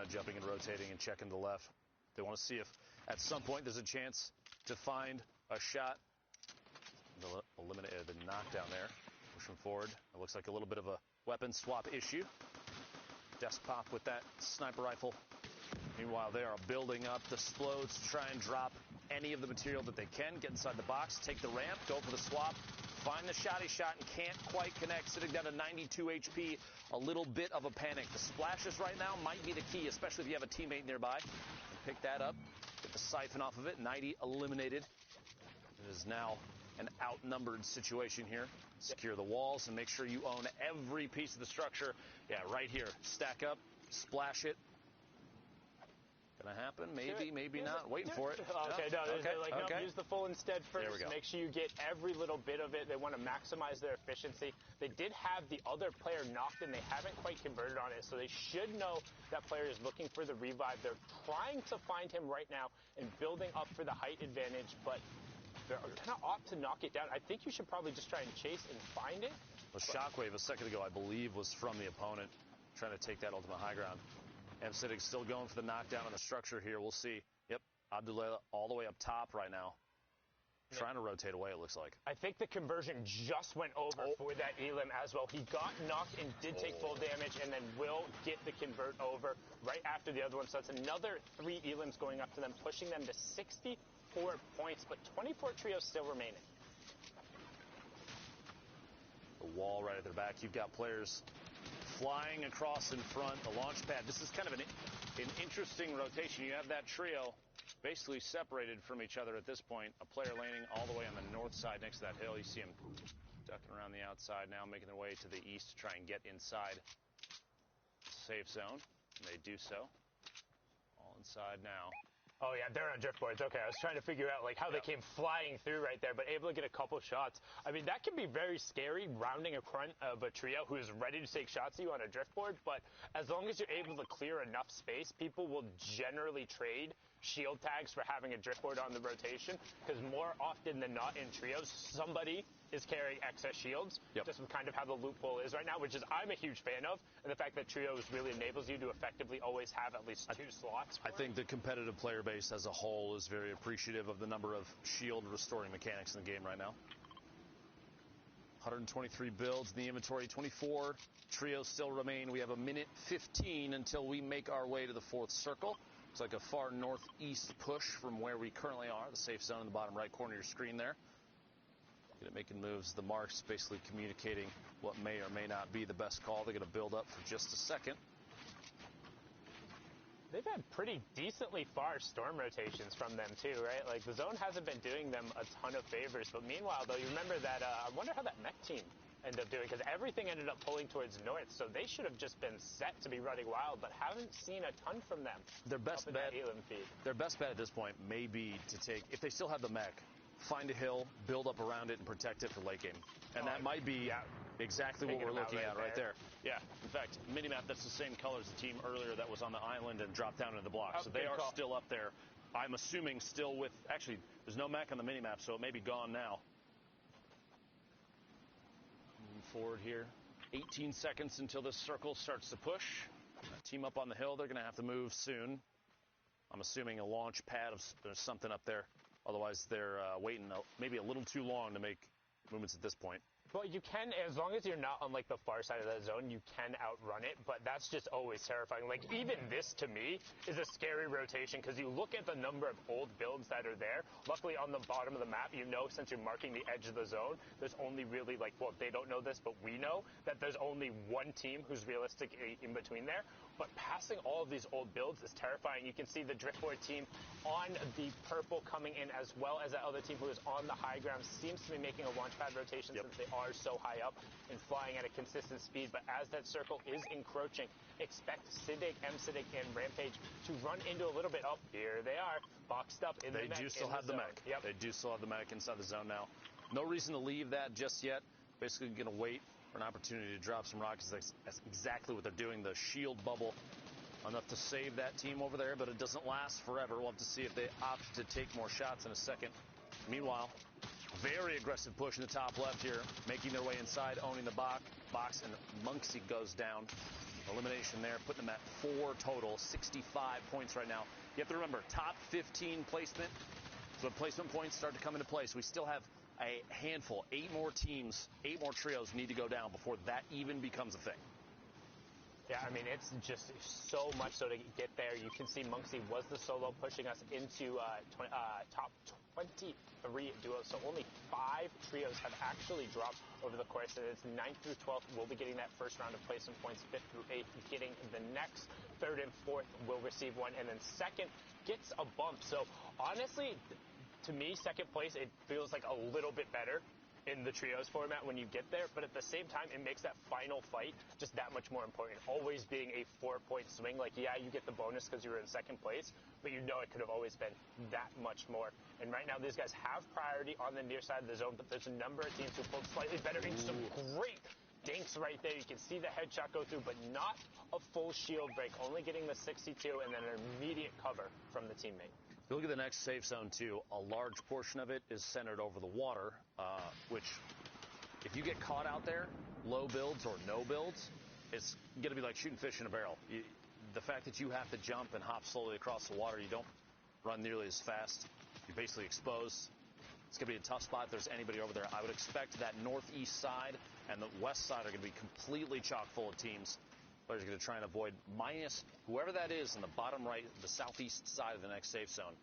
of jumping and rotating and checking the left. They want to see if at some point there's a chance to find a shot. They'll eliminate the knockdown there. Push them forward. It looks like a little bit of a weapon swap issue. Desktop with that sniper rifle. Meanwhile, they are building up the explodes to try and drop any of the material that they can. Get inside the box, take the ramp, go for the swap, find the shotty shot, and can't quite connect. Sitting down to 92 HP, a little bit of a panic. The splashes right now might be the key, especially if you have a teammate nearby. And pick that up, get the siphon off of it. 90 eliminated. It is now an outnumbered situation here. Secure the walls and make sure you own every piece of the structure. Yeah, right here. Stack up, splash it. Gonna happen? Maybe, maybe not. Waiting for it. Okay, no, okay, like, no, use the full instead first. There we go. Make sure you get every little bit of it. They want to maximize their efficiency. They did have the other player knocked and they haven't quite converted on it, so they should know that player is looking for the revive. They're trying to find him right now and building up for the height advantage, but they're kind of opt to knock it down. I think you should probably just try and chase and find it. The shockwave a second ago, I believe, was from the opponent trying to take that ultimate high ground. Msidig still going for the knockdown on the structure here. We'll see. Yep, Abdullah all the way up top right now. Trying to rotate away, it looks like. I think the conversion just went over for that Elim as well. He got knocked and did take full damage and then will get the convert over right after the other one. So that's another 3 Elims going up to them, pushing them to 64 points, but 24 trios still remaining. The wall right at their back. You've got players flying across in front, the launch pad. This is kind of an interesting rotation. You have that trio basically separated from each other at this point. A player landing all the way on the north side next to that hill. You see them ducking around the outside now, making their way to the east to try and get inside the safe zone. And they do so. All inside now. Oh, yeah, they're on driftboards. Okay, I was trying to figure out like how they came flying through right there, but able to get a couple shots. I mean, that can be very scary, rounding in front of a trio who is ready to take shots at you on a driftboard, but as long as you're able to clear enough space, people will generally trade shield tags for having a driftboard on the rotation, because more often than not in trios, somebody is carrying excess shields. Just kind of how the loophole is right now, which is I'm a huge fan of, and the fact that trios really enables you to effectively always have at least 2 slots. I think the competitive player base as a whole is very appreciative of the number of shield restoring mechanics in the game right now. 123 builds in the inventory, 24 trios still remain. We have a minute 15 until we make our way to the 4th circle. It's like a far northeast push from where we currently are, the safe zone in the bottom right corner of your screen there. Good at making moves. The marks basically communicating what may or may not be the best call. They're going to build up for just a second. They've had pretty decently far storm rotations from them too, right? Like the zone hasn't been doing them a ton of favors, but meanwhile though, you remember that, I wonder how that mech team ended up doing, because everything ended up pulling towards north, so they should have just been set to be running wild, but haven't seen a ton from them. Their best bet at this point may be to take, if they still have the mech, find a hill, build up around it, and protect it for late game. And that might be exactly what we're looking at right there. Yeah, in fact, minimap, that's the same color as the team earlier that was on the island and dropped down into the block. So they are still up there. I'm assuming still with, actually, there's no mech on the minimap, so it may be gone now. Moving forward here. 18 seconds until this circle starts to push. Team up on the hill, they're going to have to move soon. I'm assuming a launch pad of there's something up there. Otherwise, they're waiting maybe a little too long to make movements at this point. Well, you can, as long as you're not on, like, the far side of that zone, you can outrun it, but that's just always terrifying. Like, even this, to me, is a scary rotation, because you look at the number of old builds that are there. Luckily, on the bottom of the map, you know, since you're marking the edge of the zone, there's only really, like, well, they don't know this, but we know that there's only one team who's realistic in between there. But passing all of these old builds is terrifying. You can see the driftboard team on the purple coming in, as well as that other team who is on the high ground seems to be making a launch pad rotation since they are so high up and flying at a consistent speed. But as that circle is encroaching, expect Sidig, Msidig, and Rampage to run into a little bit. Oh, here they are, boxed up in the mech. They do still have the mech. They do still have the mech inside the zone now. No reason to leave that just yet. Basically going to wait for an opportunity to drop some rockets. That's exactly what they're doing. The shield bubble enough to save that team over there, but it doesn't last forever. We'll have to see if they opt to take more shots in a second. Meanwhile, very aggressive push in the top left here, making their way inside, owning the box, and Monksy goes down. Elimination there, putting them at 4 total, 65 points right now. You have to remember, top 15 placement. So placement points start to come into place. We still have a handful, 8 more teams, 8 more trios need to go down before that even becomes a thing. Yeah, I mean, it's just so much so to get there. You can see Monksy was the solo pushing us into top 23 duos. So only 5 trios have actually dropped over the course. And it's 9th through 12th will be getting that first round of placement points. 5th through 8th getting the next. 3rd and 4th will receive one. And then 2nd gets a bump. So honestly, to me, 2nd place, it feels like a little bit better in the trios format when you get there, but at the same time, it makes that final fight just that much more important. Always being a 4-point swing, like, yeah, you get the bonus because you were in 2nd place, but you know it could have always been that much more. And right now, these guys have priority on the near side of the zone, but there's a number of teams who pulled slightly better into some great dinks right there. You can see the headshot go through, but not a full shield break, only getting the 62 and then an immediate cover from the teammate. If you look at the next safe zone, too, a large portion of it is centered over the water, which, if you get caught out there, low builds or no builds, it's going to be like shooting fish in a barrel. The fact that you have to jump and hop slowly across the water, you don't run nearly as fast. You're basically exposed. It's going to be a tough spot if there's anybody over there. I would expect that northeast side and the west side are going to be completely chock full of teams. Players are going to try and avoid minus whoever that is in the bottom right, the southeast side of the next safe zone.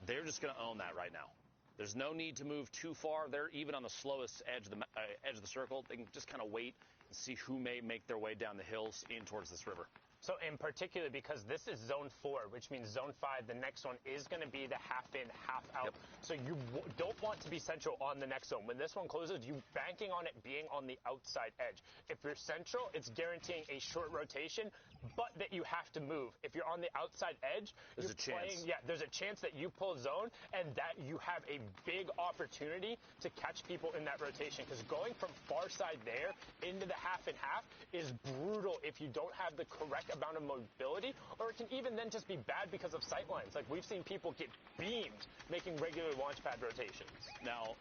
They're just going to own that right now. There's no need to move too far. They're even on the slowest edge of the circle. They can just kind of wait and see who may make their way down the hills in towards this river. So in particular, because this is zone 4, which means zone 5, the next one is going to be the half in, half out. Yep. So you don't want to be central on the next zone. When this one closes, you're banking on it being on the outside edge. If you're central, it's guaranteeing a short rotation, but that you have to move. If you're on the outside edge, there's a chance. Yeah, there's a chance that you pull zone and that you have a big opportunity to catch people in that rotation. Because going from far side there into the half and half is brutal if you don't have the correct amount of mobility, or it can even then just be bad because of sight lines. Like, we've seen people get beamed making regular launch pad rotations. Now,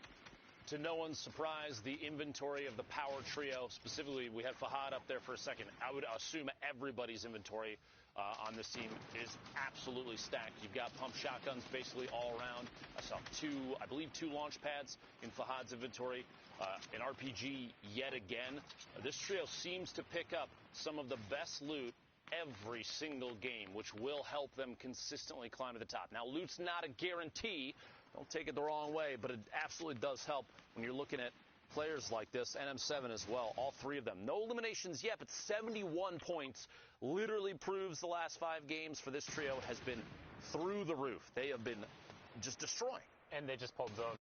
to no one's surprise, the inventory of the power trio, specifically, we had Fahad up there for a second. I would assume everybody's inventory on this team is absolutely stacked. You've got pump shotguns basically all around. I saw I believe two launch pads in Fahad's inventory. An RPG yet again. This trio seems to pick up some of the best loot every single game, which will help them consistently climb to the top. Now, loot's not a guarantee. Don't take it the wrong way, but it absolutely does help when you're looking at players like this, NM7 as well, all 3 of them. No eliminations yet, but 71 points literally proves the last 5 games for this trio has been through the roof. They have been just destroying. And they just pulled zone.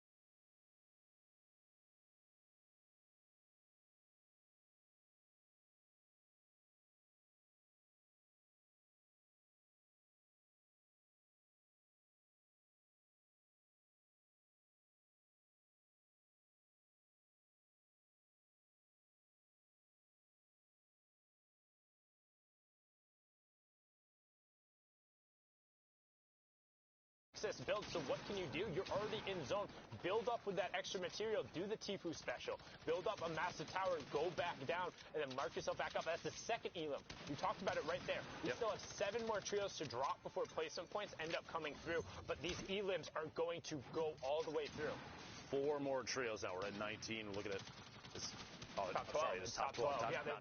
Build. So what can you do? You're already in zone. Build up with that extra material. Do the Tifu special. Build up a massive tower and go back down and then mark yourself back up. That's the second elim. You talked about it right there. We still have 7 more trios to drop before placement points end up coming through, but these elims are going to go all the way through. 4 more trios now. We're at 19. Look at it. Top 12. Sorry, it's top 12. Yeah,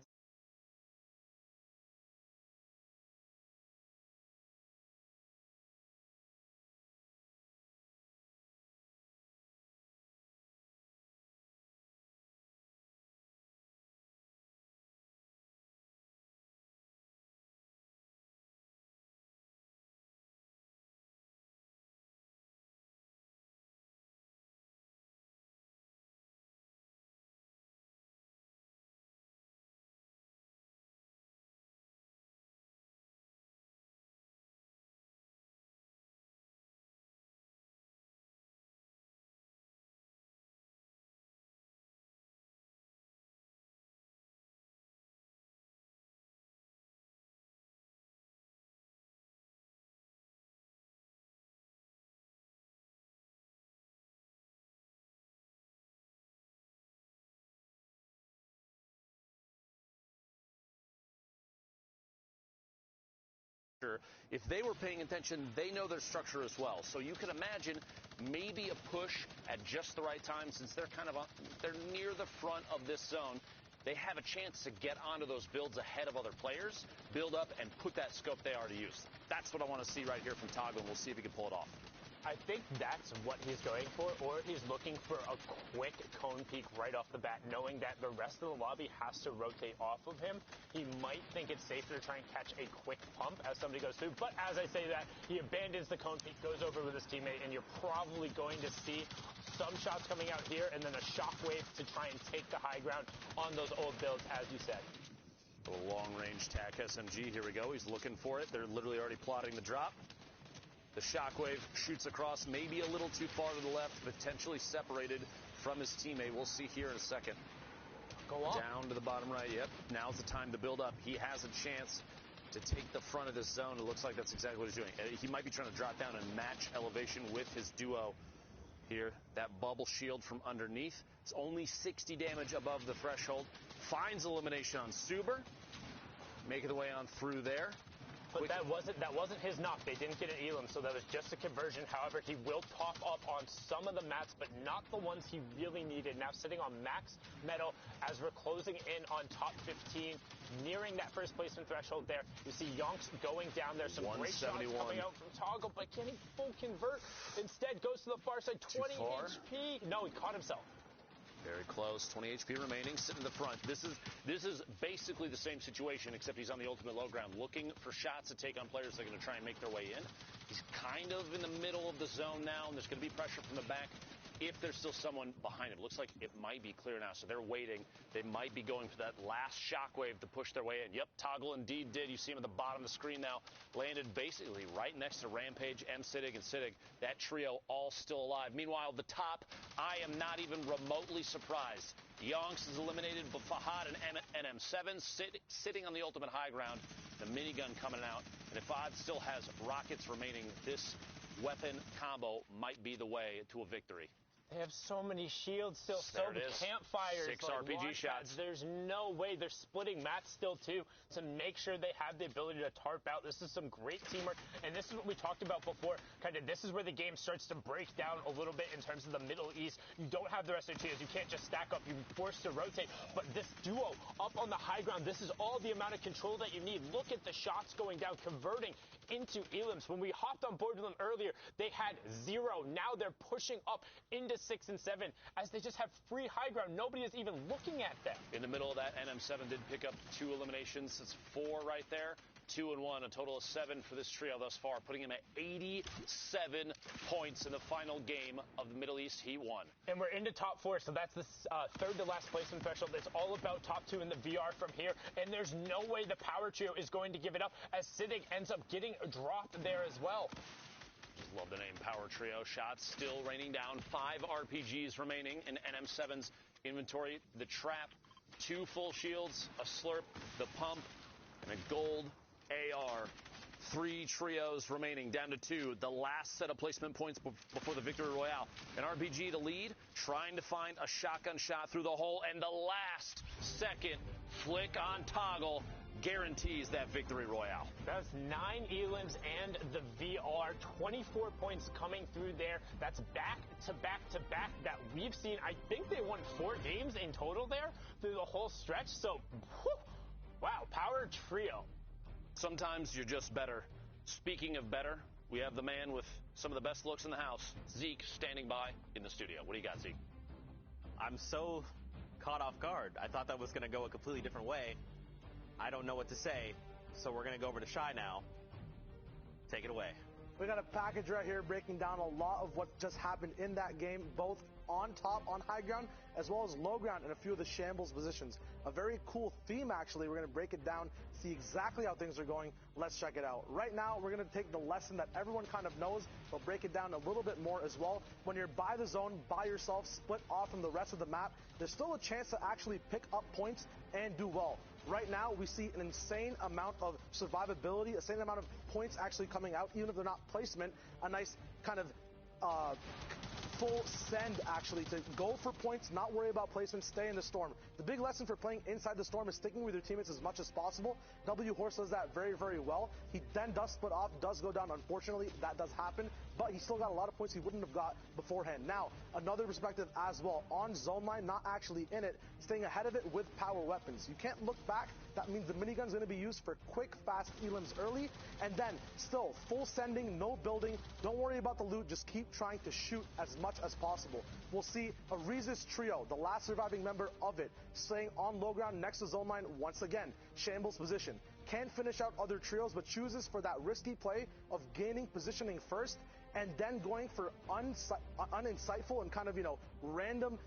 if they were paying attention, they know their structure as well. So you can imagine maybe a push at just the right time, since they're they're near the front of this zone. They have a chance to get onto those builds ahead of other players, build up, and put that scope they already used. That's what I want to see right here from Toggle, and we'll see if he can pull it off. I think that's what he's going for, or he's looking for a quick cone peek right off the bat, knowing that the rest of the lobby has to rotate off of him. He might think it's safer to try and catch a quick pump as somebody goes through, but as I say that, he abandons the cone peek, goes over with his teammate, and you're probably going to see some shots coming out here, and then a shockwave to try and take the high ground on those old builds, as you said. A long-range TAC SMG, here we go. He's looking for it. They're literally already plotting the drop. The shockwave shoots across, maybe a little too far to the left, potentially separated from his teammate. We'll see here in a second. Go on. Down to the bottom right, yep. Now's the time to build up. He has a chance to take the front of this zone. It looks like that's exactly what he's doing. He might be trying to drop down and match elevation with his duo here. That bubble shield from underneath. It's only 60 damage above the threshold. Finds elimination on Suber. Making the way on through there. But that wasn't his knock. They didn't get an elim, so that was just a conversion. However, he will pop up on some of the mats, but not the ones he really needed. Now sitting on max metal as we're closing in on top 15, nearing that first placement threshold there. You see Yonks going down there. Some great shots coming out from Toggle, but can he full convert? Instead, goes to the far side. 20 HP. No, he caught himself. Very close. 20 HP remaining, sitting in the front. This is basically the same situation, except he's on the ultimate low ground, looking for shots to take on players that are going to try and make their way in. He's kind of in the middle of the zone now, and there's going to be pressure from the back if there's still someone behind him. Looks like it might be clear now, so they're waiting. They might be going for that last shockwave to push their way in. Yep, Toggle indeed did. You see him at the bottom of the screen now. Landed basically right next to Rampage and Siddig. That trio all still alive. Meanwhile, the top, I am not even remotely surprised. Yonks is eliminated, but Fahad and NM7 sitting on the ultimate high ground. The minigun coming out. And if Fahad still has rockets remaining, this weapon combo might be the way to a victory. They have so many shields still, so many campfires, 6 RPG shots. There's no way. They're splitting mats still, too, to make sure they have the ability to tarp out. This is some great teamwork, and this is what we talked about before. Kind of, this is where the game starts to break down a little bit in terms of the Middle East. You don't have the rest of the trios. You can't just stack up. You're forced to rotate. But this duo up on the high ground, this is all the amount of control that you need. Look at the shots going down, converting into elims. When we hopped on board with them earlier, they had 0. Now they're pushing up into 6 and 7 as they just have free high ground. Nobody is even looking at them. In the middle of that, NM7 did pick up 2 eliminations. It's 4 right there. 2 and 1, a total of 7 for this trio thus far, putting him at 87 points in the final game of the Middle East Heat 1. And we're into top 4, so that's the third to last placement threshold. It's all about top 2 in the VR from here, and there's no way the power trio is going to give it up as Siddig ends up getting dropped there as well. Just love the name Power Trio. Shots still raining down. 5 RPGs remaining in NM7's inventory. The trap, 2 full shields, a slurp, the pump, and a gold AR. 3 trios remaining, down to 2. The last set of placement points before the Victory Royale. An RPG to lead, trying to find a shotgun shot through the hole, and the last second flick on Toggle guarantees that Victory Royale. That's 9 elims and the VR. 24 points coming through there. That's back to back to back that we've seen. I think they won 4 games in total there through the whole stretch. So, whew, wow, Power Trio. Sometimes you're just better. Speaking of better, we have the man with some of the best looks in the house, Zeke, standing by in the studio. What do you got, Zeke? I'm so caught off guard. I thought that was going to go a completely different way. I don't know what to say, so we're going to go over to Shy now. Take it away. We got a package right here breaking down a lot of what just happened in that game, both on top, on high ground, as well as low ground in a few of the shambles positions. A very cool theme, actually. We're going to break it down, see exactly how things are going. Let's check it out. Right now, we're going to take the lesson that everyone kind of knows, but break it down a little bit more as well. When you're by the zone, by yourself, split off from the rest of the map, there's still a chance to actually pick up points and do well. Right now, we see an insane amount of survivability, a insane amount of points actually coming out, even if they're not placement. A nice kind of full send, actually, to go for points, not worry about placement, stay in the storm. The big lesson for playing inside the storm is sticking with your teammates as much as possible. W Horse does that very, very well. He then does split off, does go down. Unfortunately, that does happen, but he still got a lot of points he wouldn't have got beforehand. Now, another perspective as well. On zone line, not actually in it, staying ahead of it with power weapons. You can't look back. That means the minigun's going to be used for quick, fast elims early, and then still full sending, no building. Don't worry about the loot. Just keep trying to shoot as much as possible. We'll see a Reese's trio, the last surviving member of it, staying on low ground next to zone line once again. Shambles position. Can't finish out other trios, but chooses for that risky play of gaining positioning first and then going for uninsightful and kind of, random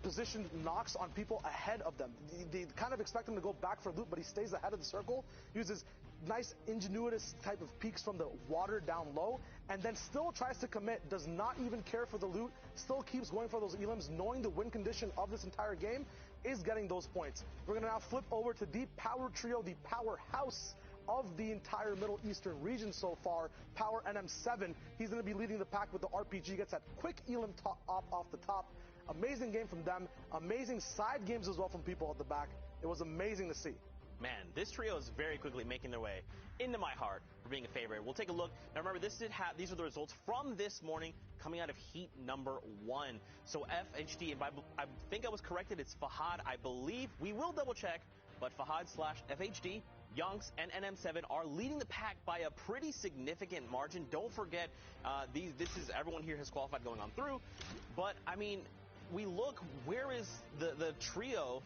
position knocks on people ahead of them. They kind of expect him to go back for loot, but he stays ahead of the circle, uses nice ingenuitous type of peeks from the water down low, and then still tries to commit, does not even care for the loot, still keeps going for those elims, knowing the win condition of this entire game is getting those points. We're going to now flip over to the power trio, the powerhouse of the entire Middle Eastern region so far, Power NM7. He's going to be leading the pack with the RPG, gets that quick elim off the top. Amazing game from them. Amazing side games as well from people at the back. It was amazing to see. Man, this trio is very quickly making their way into my heart for being a favorite. We'll take a look. Now remember, these are the results from this morning coming out of heat number 1. So FHD, and I think I was corrected, it's Fahad, I believe. We will double check, but Fahad/FHD, Yonks, and NM7 are leading the pack by a pretty significant margin. Don't forget, everyone here has qualified going on through. But, I mean, we look, where is the trio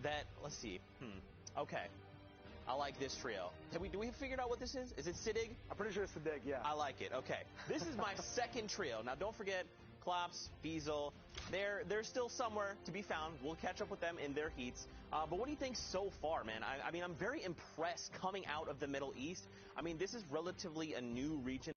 that, let's see, okay. I like this trio. Do we figured out what this is? Is it Siddig? I'm pretty sure it's Siddig, yeah. I like it, okay. This is my second trio. Now don't forget, Klops, Diesel, they're still somewhere to be found. We'll catch up with them in their heats. But what do you think so far, man? I mean, I'm very impressed coming out of the Middle East. I mean, this is relatively a new region.